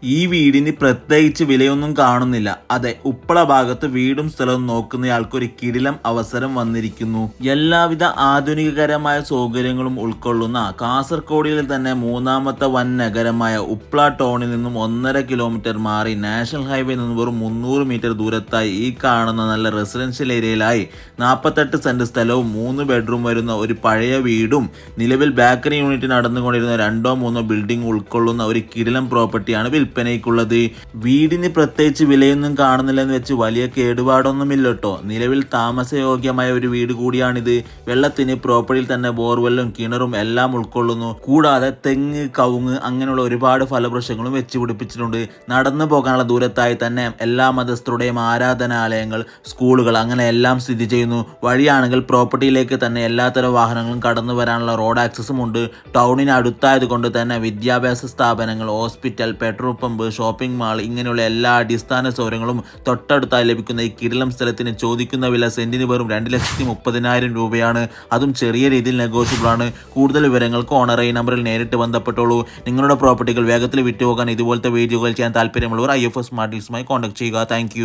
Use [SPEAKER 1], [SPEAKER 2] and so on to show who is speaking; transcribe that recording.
[SPEAKER 1] ഈ വീടിന് പ്രത്യേകിച്ച് വിലയൊന്നും കാണുന്നില്ല. അതെ, ഉപ്പള ഭാഗത്ത് വീടും സ്ഥലവും നോക്കുന്നയാൾക്ക് ഒരു കിടിലം അവസരം വന്നിരിക്കുന്നു. എല്ലാവിധ ആധുനികകരമായ സൗകര്യങ്ങളും ഉൾക്കൊള്ളുന്ന കാസർഗോഡിൽ തന്നെ മൂന്നാമത്തെ വൻ നഗരമായ ഉപ്പള ടൗണിൽ നിന്നും 1.5 കിലോമീറ്റർ മാറി നാഷണൽ ഹൈവേ നിന്നും വെറും 300 മീറ്റർ ദൂരത്തായി ഈ കാണുന്ന നല്ല റെസിഡൻഷ്യൽ ഏരിയയിലായി 48 സെന്റ് സ്ഥലവും 3 ബെഡ്റൂം വരുന്ന ഒരു പഴയ വീടും നിലവിൽ ബേക്കറി യൂണിറ്റ് നടന്നുകൊണ്ടിരുന്ന 2-3 ബിൽഡിംഗ് ഉൾക്കൊള്ളുന്ന ഒരു കിടിലം പ്രോപ്പർട്ടിയാണ് വിൽപ്പനയ്ക്കുള്ളത്. വീടിന് പ്രത്യേകിച്ച് വിലയൊന്നും കാണുന്നില്ലെന്ന് വെച്ച് വലിയ കേടുപാടൊന്നുമില്ല കേട്ടോ. നിലവിൽ താമസയോഗ്യമായ ഒരു വീട് കൂടിയാണിത്. വെള്ളത്തിന് പ്രോപ്പർട്ടിയിൽ തന്നെ ബോർവെല്ലും കിണറും എല്ലാം ഉൾക്കൊള്ളുന്നു. കൂടാതെ തെങ്ങ്, കവുങ്ങ് അങ്ങനെയുള്ള ഒരുപാട് ഫലവൃക്ഷങ്ങളും വെച്ച് പിടിപ്പിച്ചിട്ടുണ്ട്. നടന്നു പോകാനുള്ള ദൂരത്തായി തന്നെ എല്ലാ മതസ്ഥരുടെയും ആരാധനാലയങ്ങൾ, സ്കൂളുകൾ അങ്ങനെ എല്ലാം സ്ഥിതി ചെയ്യുന്നു. വഴിയാണെങ്കിൽ പ്രോപ്പർട്ടിയിലേക്ക് തന്നെ എല്ലാത്തരം വാഹനങ്ങളും കടന്നു വരാനുള്ള റോഡ് ആക്സസും ഉണ്ട്. ടൗണിന് അടുത്തായത് കൊണ്ട് തന്നെ വിദ്യാഭ്യാസ സ്ഥാപനങ്ങൾ, hospital, petrol pump, shopping mall ഇങ്ങനെയുള്ള എല്ലാ അടിസ്ഥാന സൗകര്യങ്ങളും തൊട്ടടുത്തായി ലഭിക്കുന്ന ഈ കിടിലം സ്ഥലത്തിന് ചോദിക്കുന്ന വില സെന്റിന് വെറും 2,30,000 രൂപയാണ്. അതും ചെറിയ രീതിയിൽ നെഗോഷ്യബിൾ ആണ്. കൂടുതൽ വിവരങ്ങൾക്ക് ഓണർ ഈ നമ്പറിൽ നേരിട്ട് ബന്ധപ്പെട്ടോളൂ. നിങ്ങളുടെ പ്രോപ്പർട്ടികൾ വേഗത്തിൽ വിറ്റുപോകാൻ ഇതുപോലത്തെ വീഡിയോകൾ ചെയ്യാൻ താല്പര്യമുള്ളവർ IFS സ്മാർട്ട് ഡീൽസുമായി കോൺടാക്ട് ചെയ്യുക. താങ്ക്